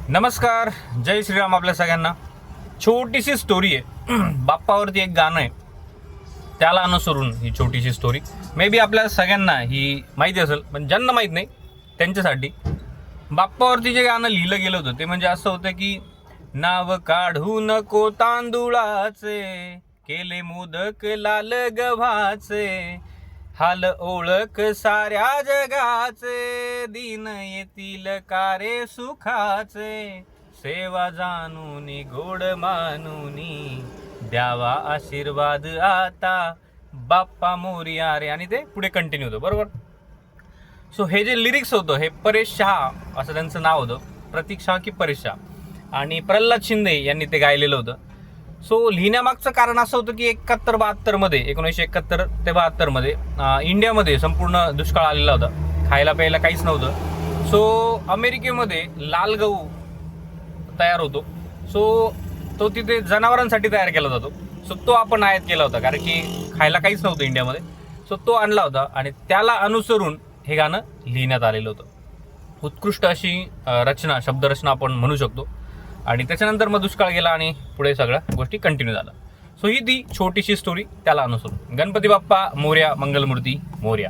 नमस्कार, जय श्रीराम आपल्या सगळ्यांना. छोटीशी स्टोरी आहे. बाप्पावरती एक गाणं आहे, त्याला अनुसरून ही छोटीशी स्टोरी. मे बी आपल्या सगळ्यांना ही माहिती असेल, पण ज्यांना माहीत नाही त्यांच्यासाठी. बाप्पावरती जे गाणं लिहिलं गेलं होतं ते म्हणजे असं होतं की, नाव काढू नको तांदुळाचे, केले मोदक लाल गव्हाचे, हाल ओळख साऱ्या जगाचे, दिन येतील कारे सुखाचे, सेवा जाणूनी गोड मानूनी, द्यावा आशीर्वाद आता बाप्पा मोरया रे. आणि ते पुढे कंटिन्यू होतं, बरोबर. सो हे जे लिरिक्स होतं हे परेश शहा असं त्यांचं नाव होतं, प्रतीक शहा की परेश शहा, आणि प्रल्हाद शिंदे यांनी ते गायलेलं होतं. सो लिहिण्यामागचं कारण असं होतं की 71-72 1971 ते 72 मध्ये इंडियामध्ये संपूर्ण दुष्काळ आलेला होता. खायला प्यायला काहीच नव्हतं. सो अमेरिकेमध्ये लाल गहू तयार होतो. सो तो तिथे जनावरांसाठी तयार केला जातो. सो तो आपण आयात केला होता, कारण की खायला काहीच नव्हतं इंडियामध्ये. सो तो आणला होता आणि त्याला अनुसरून हे गाणं लिहिण्यात आलेलं होतं. उत्कृष्ट अशी रचना, शब्दरचना आपण म्हणू शकतो. आणि त्याच्यानंतर मग दुष्काळ गेला आणि पुढे सगळ्या गोष्टी कंटिन्यू झाल्या. सो ही ती छोटीशी स्टोरी, त्याला अनुसरून. गणपती बाप्पा मोरया, मंगलमूर्ती मोरया.